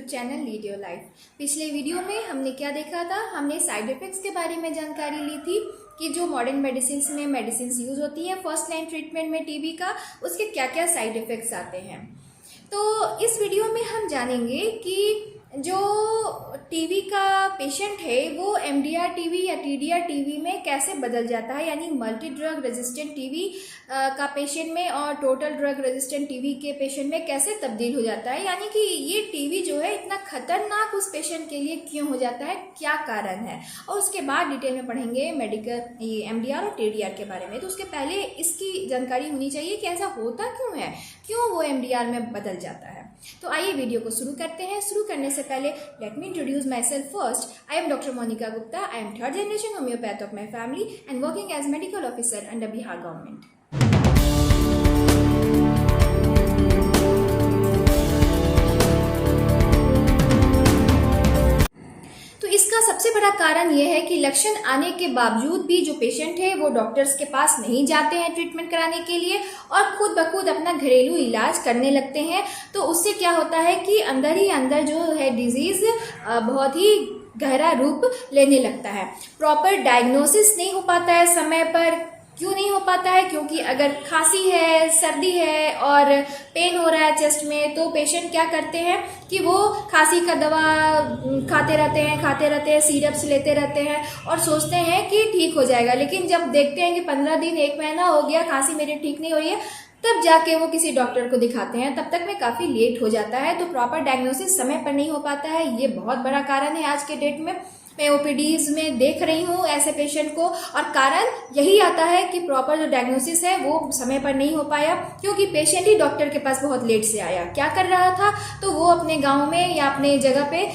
Channel lead your life. पिछले video में हमने क्या देखा था, हमने साइड इफेक्ट्स के बारे में जानकारी ली थी कि जो मॉडर्न मेडिसिन में मेडिसिन यूज होती है फर्स्ट लाइन ट्रीटमेंट में टीबी का, उसके क्या क्या साइड इफेक्ट्स आते हैं। तो इस वीडियो में हम जानेंगे कि जो टीबी का पेशेंट है वो एमडीआर टीबी या टीडीआर टीबी में कैसे बदल जाता है, यानी मल्टी ड्रग रेजिस्टेंट टीबी का पेशेंट में और टोटल ड्रग रेजिस्टेंट टीबी के पेशेंट में कैसे तब्दील हो जाता है, यानी कि ये टीबी जो है इतना खतरनाक उस पेशेंट के लिए क्यों हो जाता है, क्या कारण है। और उसके बाद डिटेल में पढ़ेंगे मेडिकल ये एमडीआर और टीडीआर के बारे में। तो उसके पहले इसकी जानकारी होनी चाहिए कि ऐसा होता क्यों है, क्यों वो एमडीआर में बदल जाता है। तो आइए वीडियो को शुरू करते हैं। शुरू करने से पहले let me introduce myself first. I am doctor Monika Gupta. I am third generation homeopath of my family and working as medical officer under Bihar government. इसका सबसे बड़ा कारण यह है कि लक्षण आने के बावजूद भी जो पेशेंट है वो डॉक्टर्स के पास नहीं जाते हैं ट्रीटमेंट कराने के लिए और खुद ब खुद अपना घरेलू इलाज करने लगते हैं। तो उससे क्या होता है कि अंदर ही अंदर जो है डिजीज बहुत ही गहरा रूप लेने लगता है। प्रॉपर डायग्नोसिस नहीं हो पाता है समय पर। क्यों नहीं हो पाता है? क्योंकि अगर खांसी है, सर्दी है और पेन हो रहा है चेस्ट में, तो पेशेंट क्या करते हैं कि वो खांसी का दवा खाते रहते हैं, सिरप्स लेते रहते हैं और सोचते हैं कि ठीक हो जाएगा। लेकिन जब देखते हैं कि 15 दिन 1 महीना हो गया, खांसी मेरी ठीक नहीं हो रही है, तब जाके वो किसी डॉक्टर को दिखाते हैं। तब तक में काफ़ी लेट हो जाता है। तो प्रॉपर डायग्नोसिस समय पर नहीं हो पाता है, ये बहुत बड़ा कारण है आज के डेट में। मैं ओपीडीज में देख रही हूँ ऐसे पेशेंट को, और कारण यही आता है कि प्रॉपर जो डायग्नोसिस है वो समय पर नहीं हो पाया, क्योंकि पेशेंट ही डॉक्टर के पास बहुत लेट से आया। क्या कर रहा था, तो वो अपने गांव में या अपने जगह पे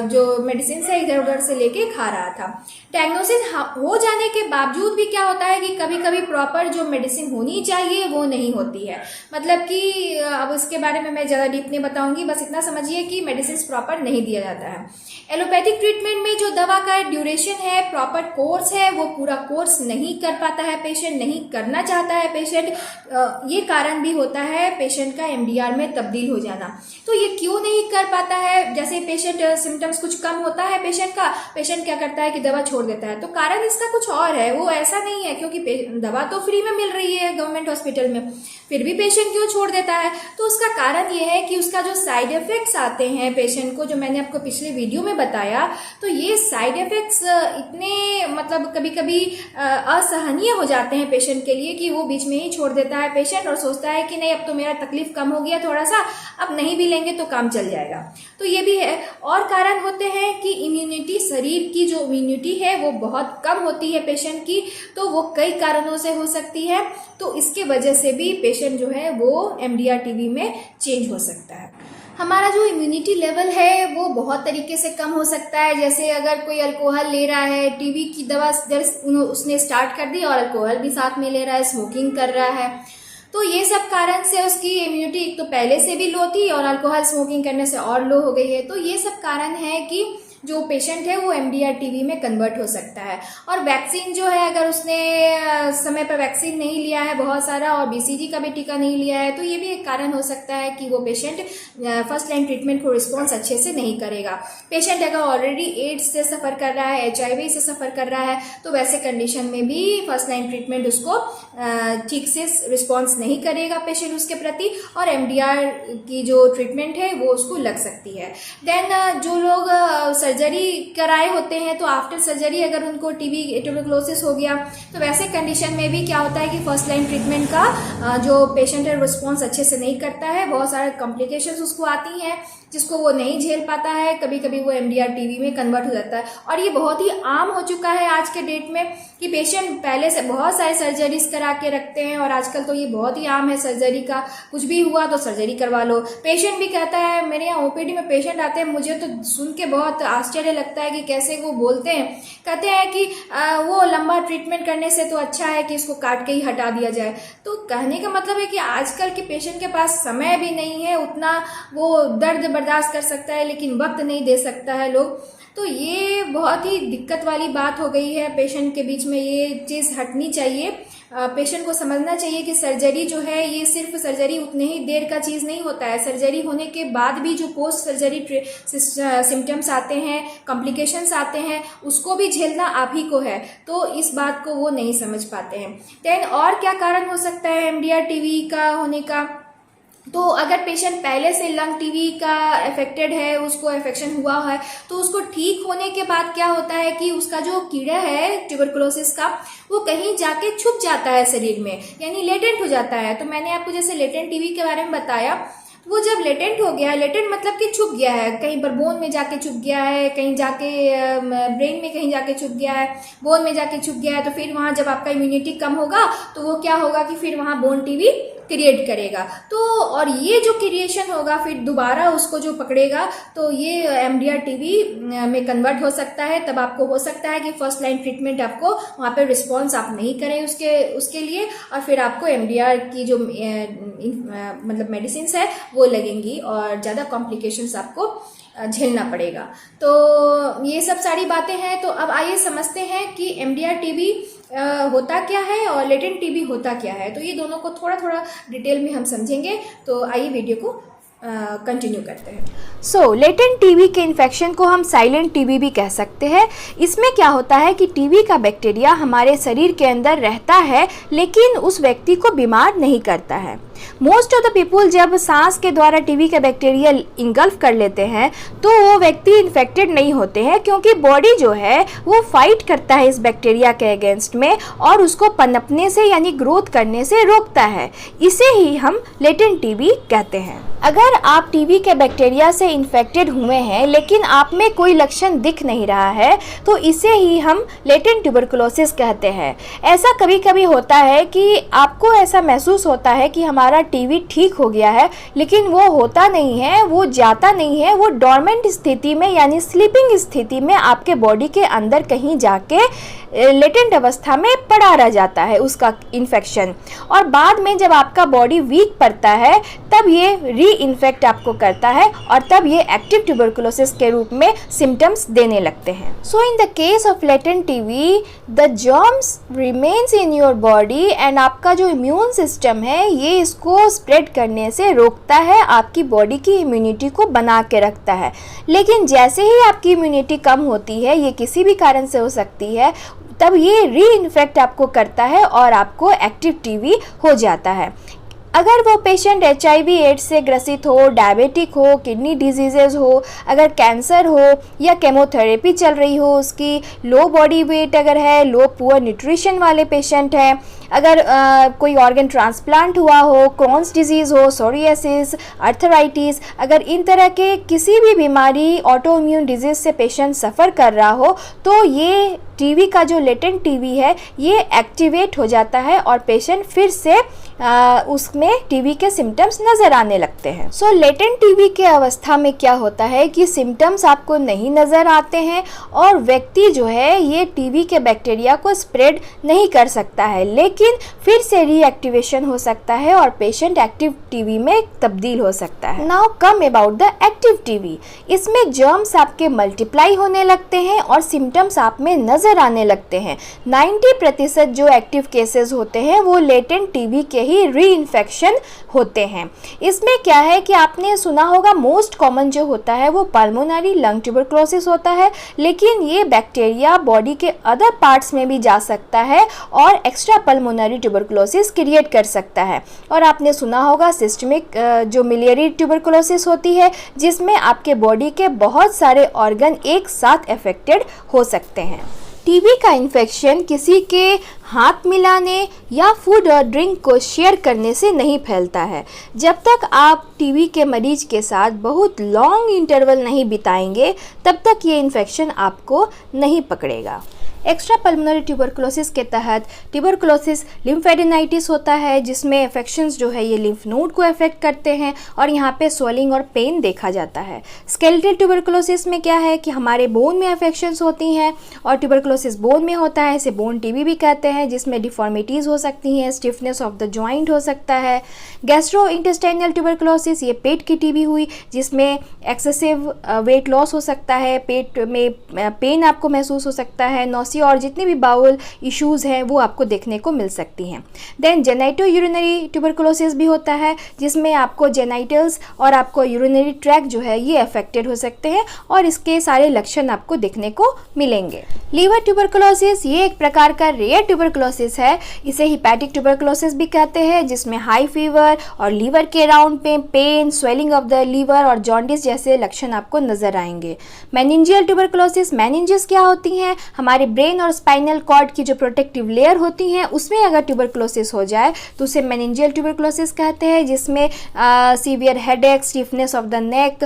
जो मेडिसिन है इधर उधर से लेके खा रहा था। डायग्नोसिस हो जाने के बावजूद भी क्या होता है कि कभी कभी प्रॉपर जो मेडिसिन होनी चाहिए वो नहीं होती है। मतलब कि अब उसके बारे में मैं ज़्यादा डीप नहीं बताऊंगी, बस इतना समझिए कि मेडिसिन प्रॉपर नहीं दिया जाता है। एलोपैथिक ट्रीटमेंट में जो दवा का ड्यूरेशन है, प्रॉपर कोर्स है, वो पूरा कोर्स नहीं कर पाता है पेशेंट, नहीं करना चाहता है पेशेंट। ये कारण भी होता है पेशेंट का एमडीआर में तब्दील हो जाना। तो ये क्यों नहीं कर पाता है? जैसे पेशेंट सिम्टम्स कुछ कम होता है पेशेंट का, पेशेंट क्या करता है कि दवा छोड़ देता है। तो कारण इसका कुछ और है, वो ऐसा नहीं है क्योंकि दवा तो फ्री में मिल रही है गवर्नमेंट हॉस्पिटल में, फिर भी पेशेंट क्यों छोड़ देता है। तो उसका कारण ये है कि उसका जो साइड इफेक्ट्स आते हैं पेशेंट को, जो मैंने आपको पिछले वीडियो में बताया, तो ये साइड इफेक्ट्स इतने मतलब कभी कभी असहनीय हो जाते हैं पेशेंट के लिए कि वो बीच में ही छोड़ देता है पेशेंट और सोचता है कि नहीं अब तो मेरा तकलीफ कम हो गया थोड़ा सा, अब नहीं भी लेंगे तो काम चल जाएगा। तो ये भी है। और कारण होते हैं कि इम्यूनिटी, शरीर की जो इम्यूनिटी है वो बहुत कम होती है पेशेंट की, तो वो कई कारणों से हो सकती है। तो इसके वजह से भी पेशेंट जो है वो एमडीआर टीबी में चेंज हो सकता है। हमारा जो इम्यूनिटी लेवल है वो बहुत तरीके से कम हो सकता है। जैसे अगर कोई अल्कोहल ले रहा है, टीबी की दवा उसने स्टार्ट कर दी और अल्कोहल भी साथ में ले रहा है, स्मोकिंग कर रहा है, तो ये सब कारण से उसकी इम्यूनिटी एक तो पहले से भी लो थी और अल्कोहल स्मोकिंग करने से और लो हो गई है। तो ये सब कारण है कि जो पेशेंट है वो एमडीआर टीबी में कन्वर्ट हो सकता है। और वैक्सीन जो है, अगर उसने समय पर वैक्सीन नहीं लिया है बहुत सारा और बीसीजी का भी टीका नहीं लिया है, तो ये भी एक कारण हो सकता है कि वो पेशेंट फर्स्ट लाइन ट्रीटमेंट को रिस्पॉन्स अच्छे से नहीं करेगा। पेशेंट अगर ऑलरेडी एड्स से सफ़र कर रहा है, HIV से सफ़र कर रहा है, तो वैसे कंडीशन में भी फर्स्ट लाइन ट्रीटमेंट उसको ठीक से रिस्पॉन्स नहीं करेगा पेशेंट उसके प्रति, और एमडीआर की जो ट्रीटमेंट है वो उसको लग सकती है। देन जो लोग सर्जरी कराए होते हैं, तो आफ्टर सर्जरी अगर उनको टीबी ट्यूबरकुलोसिस हो गया, तो वैसे कंडीशन में भी क्या होता है कि फर्स्ट लाइन ट्रीटमेंट का जो पेशेंट है रिस्पॉन्स अच्छे से नहीं करता है, बहुत सारे कॉम्प्लिकेशंस उसको आती हैं जिसको वो नहीं झेल पाता है, कभी कभी वो एमडीआर टीबी में कन्वर्ट हो जाता है। और ये बहुत ही आम हो चुका है आज के डेट में कि पेशेंट पहले से बहुत सारे सर्जरीज करा के रखते हैं, और आजकल तो ये बहुत ही आम है सर्जरी का, कुछ भी हुआ तो सर्जरी करवा लो। पेशेंट भी कहता है, मेरे यहाँ ओपीडी में पेशेंट आते हैं, मुझे तो सुन के बहुत आश्चर्य लगता है कि कैसे वो बोलते हैं, कहते हैं कि वो लंबा ट्रीटमेंट करने से तो अच्छा है कि इसको काट के ही हटा दिया जाए। तो कहने का मतलब है कि आजकल के पेशेंट के पास समय भी नहीं है उतना वो दर्द बर्दाश्त कर सकता है लेकिन वक्त नहीं दे सकता है लोग। तो ये बहुत ही दिक्कत वाली बात हो गई है। पेशेंट के बीच में ये चीज़ हटनी चाहिए। पेशेंट को समझना चाहिए कि सर्जरी जो है ये सिर्फ सर्जरी उतने ही देर का चीज़ नहीं होता है। सर्जरी होने के बाद भी जो पोस्ट सर्जरी सिम्टम्स आते हैं, कॉम्प्लिकेशंस आते हैं, उसको भी झेलना आप ही को है। तो इस बात को वो नहीं समझ पाते हैं। देन और क्या कारण हो सकता है एमडीआर टीबी का होने का? तो अगर पेशेंट पहले से लंग टीबी का अफेक्टेड है, उसको इन्फेक्शन हुआ है, तो उसको ठीक होने के बाद क्या होता है कि उसका जो कीड़ा है ट्यूबरकुलोसिस का, वो कहीं जाके छुप जाता है शरीर में, यानी लेटेंट हो जाता है। तो मैंने आपको जैसे लेटेंट टीबी के बारे में बताया, वो जब लेटेंट हो गया है, लेटेंट मतलब कि छुप गया है, कहीं पर बोन में जाके छुप गया है, कहीं जाके ब्रेन में कहीं जाके छुप गया है, बोन में जाके छुप गया है, तो फिर वहाँ जब आपका इम्यूनिटी कम होगा तो वो क्या होगा कि फिर वहाँ बोन टीबी क्रिएट करेगा। तो और ये जो क्रिएशन होगा फिर दोबारा उसको जो पकड़ेगा तो ये एमडीआर टीबी में कन्वर्ट हो सकता है। तब आपको हो सकता है कि फर्स्ट लाइन ट्रीटमेंट आपको वहाँ पे रिस्पॉन्स आप नहीं करें उसके लिए, और फिर आपको एमडीआर की जो मतलब मेडिसिन है वो लगेंगी और ज़्यादा कॉम्प्लिकेशंस आपको झेलना पड़ेगा। तो ये सब सारी बातें हैं। तो अब आइए समझते हैं कि एमडीआर टीबी होता क्या है और लेटेंट टीबी होता क्या है। तो ये दोनों को थोड़ा थोड़ा डिटेल में हम समझेंगे। तो आइए वीडियो को कंटिन्यू करते हैं। लेटेंट टीबी के इन्फेक्शन को हम साइलेंट टीबी भी कह सकते हैं। इसमें क्या होता है कि टीबी का बैक्टीरिया हमारे शरीर के अंदर रहता है लेकिन उस व्यक्ति को बीमार नहीं करता है। मोस्ट ऑफ द पीपुल जब सांस के द्वारा टीबी का बैक्टीरिया इंगल्फ कर लेते हैं तो वो व्यक्ति इन्फेक्टेड नहीं होते हैं, क्योंकि बॉडी जो है वो फाइट करता है इस बैक्टीरिया के अगेंस्ट में और उसको पनपने से यानी ग्रोथ करने से रोकता है। इसे ही हम लेटेंट टीबी कहते हैं। अगर आप टीबी के बैक्टीरिया से इन्फेक्टेड हुए हैं लेकिन आप में कोई लक्षण दिख नहीं रहा है तो इसे ही हम लेटेंट ट्यूबरकुलोसिस कहते हैं। ऐसा कभी कभी होता है कि आपको ऐसा महसूस होता है कि हमारा टीबी ठीक हो गया है, लेकिन वो होता नहीं है, वो जाता नहीं है, वो डॉर्मेंट स्थिति में यानी स्लीपिंग स्थिति में आपके बॉडी के अंदर कहीं जाके लेटेंट अवस्था में पड़ा रह जाता है उसका इन्फेक्शन, और बाद में जब आपका बॉडी वीक पड़ता है तब ये री इन्फेक्ट आपको करता है और तब ये एक्टिव ट्यूबरकुलोसिस के रूप में सिम्टम्स देने लगते हैं। So in the case of latent TB the germs remains in your body and आपका जो इम्यून सिस्टम है ये इसको स्प्रेड करने से रोकता है, आपकी बॉडी की इम्यूनिटी को बना के रखता है। लेकिन जैसे ही आपकी इम्यूनिटी कम होती है, ये किसी भी कारण से हो सकती है, तब ये री इन्फेक्ट आपको करता है और आपको एक्टिव टीबी हो जाता है। अगर वो पेशेंट HIV एड्स से ग्रसित हो, डायबिटिक हो, किडनी डिजीजेज हो, अगर कैंसर हो या केमोथेरेपी चल रही हो उसकी, लो बॉडी वेट अगर है, लो पुअर न्यूट्रिशन वाले पेशेंट हैं, अगर कोई ऑर्गन ट्रांसप्लांट हुआ हो, क्रॉन्स डिजीज़ हो, सोरियासिस, आर्थराइटिस, अगर इन तरह के किसी भी बीमारी ऑटो इम्यून डिजीज़ से पेशेंट सफ़र कर रहा हो तो ये टीबी का जो लेटेंट टीबी है ये एक्टिवेट हो जाता है और पेशेंट फिर से उसमें टीबी के सिम्टम्स नज़र आने लगते हैं। सो लेटेंट टीबी के अवस्था में क्या होता है कि सिम्टम्स आपको नहीं नज़र आते हैं और व्यक्ति जो है ये टीबी के बैक्टीरिया को स्प्रेड नहीं कर सकता है, लेकिन फिर से रीएक्टिवेशन हो सकता है और पेशेंट एक्टिव टीबी में तब्दील हो सकता है। Now come about the active TB. इसमें जर्म्स आपके मल्टीप्लाई होने लगते हैं और सिम्टम्स आप में नज़र आने लगते हैं। 90% जो एक्टिव केसेस होते हैं वो लेटेंट टीबी के ही री इन्फेक्शन होते हैं। इसमें क्या है कि आपने सुना होगा मोस्ट कॉमन जो होता है वो पल्मोनरी लंग ट्यूबरकुलोसिस होता है, लेकिन ये बैक्टीरिया बॉडी के अदर पार्ट्स में भी जा सकता है और एक्स्ट्रा पल्मोनरी ट्यूबरकुलोसिस क्रिएट कर सकता है। और आपने सुना होगा सिस्टमिक जो मिलियरी ट्यूबरकुलोसिस होती है जिसमें आपके बॉडी के बहुत सारे ऑर्गन एक साथ अफेक्टेड हो सकते हैं। टीबी का इन्फेक्शन किसी के हाथ मिलाने या फूड और ड्रिंक को शेयर करने से नहीं फैलता है। जब तक आप टीबी के मरीज के साथ बहुत लॉन्ग इंटरवल नहीं बिताएंगे तब तक ये इन्फेक्शन आपको नहीं पकड़ेगा। एक्स्ट्रा पल्मोनरी ट्यूबरकुलोसिस के तहत ट्यूबरकुलोसिस लिम्फेडेनाइटिस होता है, जिसमें इन्फेक्शंस जो है ये लिम्फ नोड को अफेक्ट करते हैं और यहाँ पे स्वेलिंग और पेन देखा जाता है। स्केलेटल ट्यूबरकुलोसिस में क्या है कि हमारे बोन में इन्फेक्शंस होती हैं और ट्यूबरकुलोसिस बोन में होता है, इसे बोन टीबी भी कहते हैं, जिसमें डिफॉर्मिटीज़ हो सकती हैं, स्टिफनेस ऑफ द जॉइंट हो सकता है। गैस्ट्रो इंटेस्टाइनल ट्यूबरकुलोसिस, ये पेट की टीबी हुई जिसमें एक्सेसिव वेट लॉस हो सकता है, पेट में पेन आपको महसूस हो सकता है, नौसिया और जितने भी बाउल इश्यूज़ हैं वो आपको देखने को मिल सकती हैं। देन जेनाइटो यूरिनरी ट्यूबरकुलोसिस भी होता है, जिसमें आपको जेनाइटल्स और आपको यूरिनरी ट्रैक जो है ये अफेक्टेड हो सकते हैं और इसके सारे लक्षण आपको देखने को मिलेंगे। लीवर ट्यूबरकुलोसिस ये एक प्रकार का रेयर ट्यूबरकुलोसिस है, इसे हिपैटिक ट्यूबरकुलोसिस भी कहते हैं, जिसमें हाई फीवर और लीवर के अराउंड पे pain, swelling of the liver और जॉन्डिस जैसे लक्षण आपको नजर आएंगे। मेनिंजियल ट्यूबरकुलोसिस, मेनिंजेस क्या होती हैं? हमारे ब्रेन और स्पाइनल कॉर्ड की जो प्रोटेक्टिव लेयर होती हैं उसमें अगर ट्यूबरकुलोसिस हो जाए तो उसे मेनिंजियल ट्यूबरकुलोसिस कहते हैं, जिसमें severe headache, stiffness of the neck,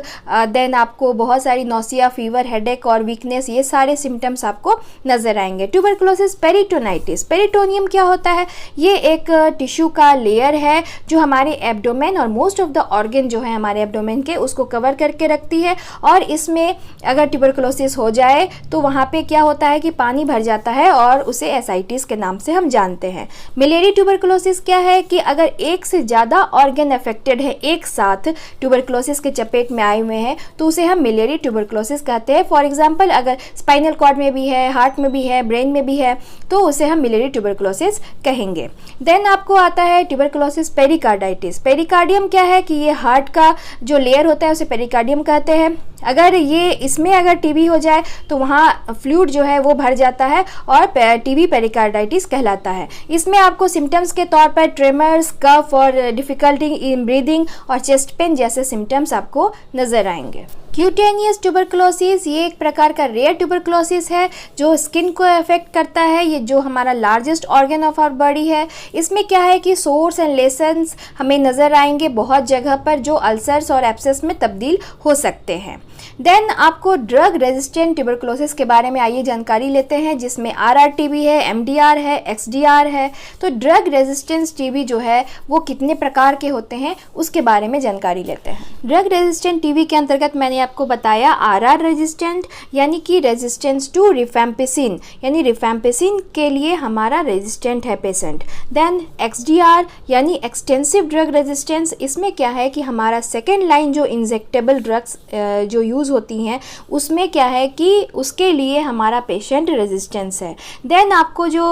then आपको बहुत सारी नौसिया, फीवर, हेडेक और वीकनेस, ये सारे सिम्टम्स आपको नजर आएंगे। ट्यूबरकुलोसिस पेरिटोनाइटिस, पेरिटोनियम क्या होता है? ये एक टिश्यू का लेयर है जो हमारे एब्डोमेन और मोस्ट ऑफ द ऑर्गन जो है हमारे एब्डोमेन के उसको कवर करके रखती है और इसमें अगर ट्यूबरकुलोसिस हो जाए तो वहाँ पे क्या होता है कि पानी भर जाता है और उसे एसाइटिस के नाम से हम जानते हैं। मिलियरी ट्यूबरकुलोसिस क्या है कि अगर एक से ज़्यादा ऑर्गन अफेक्टेड है, एक साथ ट्यूबरकुलोसिस के चपेट में आए हुए हैं, तो उसे हम मिलियरी ट्यूबरकुलोसिस कहते हैं। फॉर एग्जाम्पल अगर स्पाइनल कॉर्ड में भी है, हार्ट में भी है, ब्रेन में भी है, तो उसे हम मिलियरी ट्यूबरकुलोसिस कहेंगे। देन आपको आता है ट्यूबरकुलोसिस पेरिकार्डाइटिस। पेरिकार्डियम क्या है कि ये हार्ट का जो लेयर होता है उसे पेरिकार्डियम कहते हैं। अगर ये इसमें अगर टीबी हो जाए तो वहाँ फ्लूइड जो है वो भर जाता है और टीबी पेरिकार्डाइटिस कहलाता है। इसमें आपको सिम्टम्स के तौर पर ट्रेमर्स, कफ और डिफ़िकल्टी इन ब्रीदिंग और चेस्ट पेन जैसे सिम्टम्स आपको नज़र आएंगे। क्यूटेनियस ट्यूबरकुलोसिस ये एक प्रकार का रेयर ट्यूबरकुलोसिस है जो स्किन को अफेक्ट करता है, ये जो हमारा largest organ of our body है। इसमें क्या है कि सोर्स एंड लेसन्स हमें नज़र आएंगे बहुत जगह पर जो अल्सर्स और एब्सेस में तब्दील हो सकते हैं। देन आपको ड्रग रेजिस्टेंट ट्यूबरकुलोसिस के बारे में आइए जानकारी लेते हैं, जिसमें RRTB है, MDR है, XDR है। तो ड्रग रेजिस्टेंस टीबी जो है वो कितने प्रकार के होते हैं उसके बारे में जानकारी लेते हैं। ड्रग रेजिस्टेंट टीबी के अंतर्गत मैंने आपको बताया RR रेजिस्टेंट यानी कि रेजिस्टेंस टू रिफैम्पिसिन, यानी रिफैम्पिसिन के लिए हमारा रेजिस्टेंट है पेशेंट। देन XDR यानी एक्सटेंसिव ड्रग रेजिस्टेंस, इसमें क्या है कि हमारा सेकेंड लाइन जो इंजेक्टेबल ड्रग्स जो यूज़ होती हैं उसमें क्या है कि उसके लिए हमारा पेशेंट रेजिस्टेंस है। देन आपको जो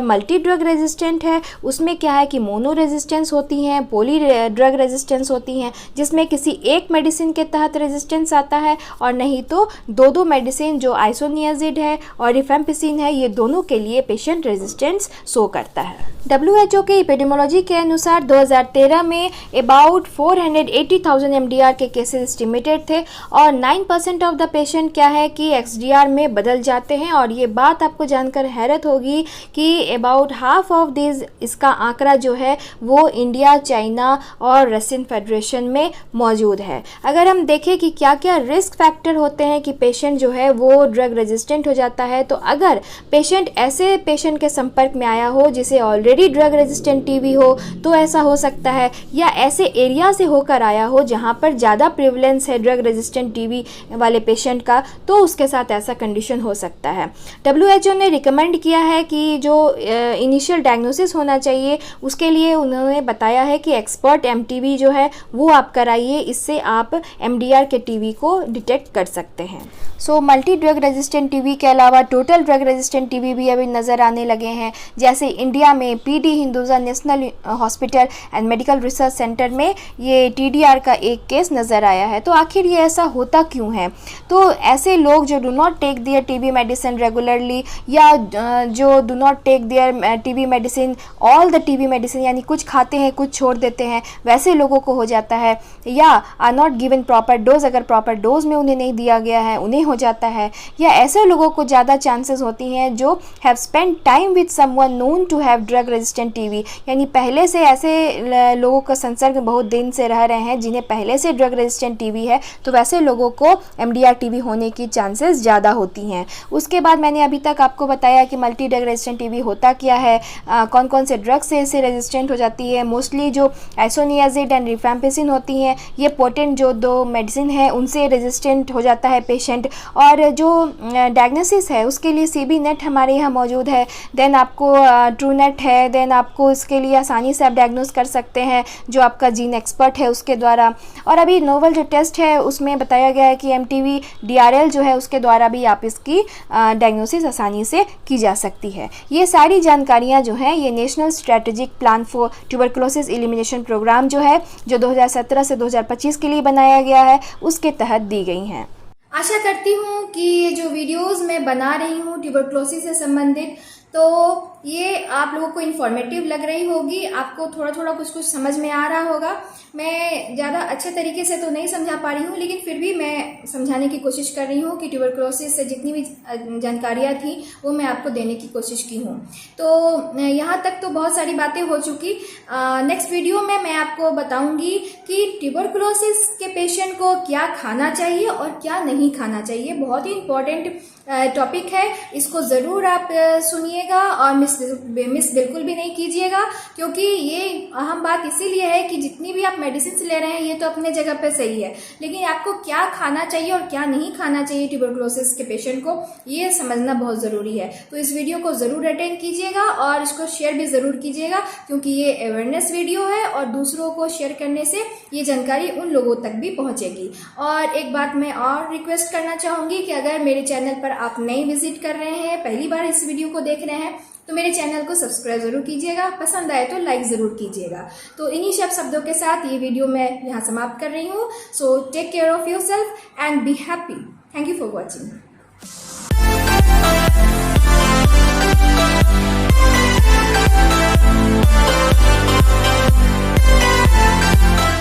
मल्टी ड्रग रेजिस्टेंट है उसमें क्या है कि मोनो रेजिस्टेंस होती हैं, पॉली ड्रग रेजिस्टेंस होती हैं, जिसमें किसी एक मेडिसिन के तहत रेजिस्टेंस आता है और नहीं तो दो मेडिसिन जो आइसोनियाजिड है और रिफैम्पिसिन है, ये दोनों के लिए पेशेंट रेजिस्टेंस शो करता है। WHO के एपिडेमियोलॉजी के अनुसार 2013 में अबाउट 480,000 MDR के केसेस एस्टिमेटेड थे और 9% ऑफ द पेशेंट क्या है कि XDR में बदल जाते हैं। और ये बात आपको जानकर हैरत होगी कि अबाउट हाफ ऑफ दिस, इसका आंकड़ा जो है वो इंडिया, चाइना और रशियन फेडरेशन में मौजूद है। अगर हम देखें कि क्या क्या रिस्क फैक्टर होते हैं कि पेशेंट जो है वो ड्रग रेजिस्टेंट हो जाता है, तो अगर पेशेंट ऐसे पेशेंट के संपर्क में आया हो जिसे ऑलरेडी ड्रग रेजिस्टेंट टीबी हो तो ऐसा हो सकता है, या ऐसे एरिया से होकर आया हो जहां पर ज़्यादा प्रिवलेंस है ड्रग रेजिस्टेंट टीबी वाले पेशेंट का, तो उसके साथ ऐसा कंडीशन हो सकता है। WHO ने रिकमेंड किया है कि जो इनिशियल डायग्नोसिस होना चाहिए उसके लिए उन्होंने बताया है कि एक्सपर्ट MTB जो है वो आप कराइए, इससे आप MDR के टीबी को डिटेक्ट कर सकते हैं। So multi drug resistant TB के अलावा टोटल ड्रग रेजिस्टेंट टीबी भी अभी नज़र आने लगे हैं, जैसे इंडिया में PD Hinduja national hospital and medical research centre में ये TDR का एक केस नज़र आया है। तो आखिर ये ऐसा होता क्यों है? तो ऐसे लोग जो do not take their TB medicine regularly, या जो do not take their TB medicine all the TB medicine, यानी कुछ खाते हैं कुछ छोड़ देते हैं, वैसे लोगों को हो जाता है। या are not given proper dose, अगर प्रॉपर डोज में उन्हें नहीं दिया गया है उन्हें हो जाता है। या ऐसे लोगों को ज़्यादा चांसेस होती हैं जो have spend time with someone known to have drug resistant TB, यानी पहले से ऐसे लोगों का संसर्ग बहुत दिन से रह रहे हैं जिन्हें पहले से ड्रग रेजिस्टेंट TB है, तो वैसे लोगों लोगों को MDR TB होने की चांसेस ज़्यादा होती हैं। उसके बाद मैंने अभी तक आपको बताया कि मल्टी ड्रग रेजिस्टेंट TB होता क्या है, कौन कौन से ड्रग से इसे रेजिस्टेंट हो जाती है। मोस्टली जो आइसोनियाज़िड एंड रिफैम्पिसिन होती हैं, ये पोटेंट जो 2 मेडिसिन है उनसे रेजिस्टेंट हो जाता है पेशेंट। और जो डायग्नोसिस है उसके लिए CB नेट हमारे यहाँ मौजूद है, देन आपको ट्रू नेट है, देन आपको इसके लिए आसानी से आप डायग्नोस कर सकते हैं जो आपका जीन एक्सपर्ट है उसके द्वारा। और अभी नोवल जो टेस्ट है उसमें बताया गया है कि MTV DRL जो है उसके द्वारा भी आप इसकी डायग्नोसिस आसानी से की जा सकती है। ये सारी जानकारियाँ जो हैं ये national strategic plan for tuberculosis elimination programme जो है, जो 2017 से 2025 के लिए बनाया गया है, उसके तहत दी गई हैं। आशा करती हूँ कि ये जो वीडियोस मैं बना रही हूँ ट्यूबरकुलोसिस से संबंधित, तो ये आप लोगों को इन्फॉर्मेटिव लग रही होगी, आपको थोड़ा थोड़ा कुछ कुछ समझ में आ रहा होगा। मैं ज़्यादा अच्छे तरीके से तो नहीं समझा पा रही हूँ, लेकिन फिर भी मैं समझाने की कोशिश कर रही हूँ कि ट्यूबरकुलोसिस से जितनी भी जानकारियाँ थी वो मैं आपको देने की कोशिश की हूँ। तो यहाँ तक तो बहुत सारी बातें हो चुकी। नेक्स्ट वीडियो में मैं आपको बताऊँगी कि ट्यूबरकुलोसिस के पेशेंट को क्या खाना चाहिए और क्या नहीं खाना चाहिए। बहुत ही इम्पोर्टेंट टॉपिक है, इसको ज़रूर आप सुनिएगा और मिस बिल्कुल भी नहीं कीजिएगा, क्योंकि ये अहम बात इसीलिए है कि जितनी भी आप मेडिसिन ले रहे हैं ये तो अपने जगह पे सही है, लेकिन आपको क्या खाना चाहिए और क्या नहीं खाना चाहिए ट्यूबरकुलोसिस के पेशेंट को, ये समझना बहुत ज़रूरी है। तो इस वीडियो को ज़रूर अटेंड कीजिएगा और इसको शेयर भी ज़रूर कीजिएगा, क्योंकि ये अवेयरनेस वीडियो है और दूसरों को शेयर करने से ये जानकारी उन लोगों तक भी पहुँचेगी। और एक बात मैं और रिक्वेस्ट करना चाहूँगी कि अगर मेरे चैनल पर आप नए विजिट कर रहे हैं, पहली बार इस वीडियो को देख रहे हैं, तो मेरे चैनल को सब्सक्राइब जरूर कीजिएगा, पसंद आए तो लाइक जरूर कीजिएगा। तो इन्हीं शब्दों के साथ ये वीडियो मैं यहाँ समाप्त कर रही हूँ। So take care of yourself and be happy. Thank you for watching.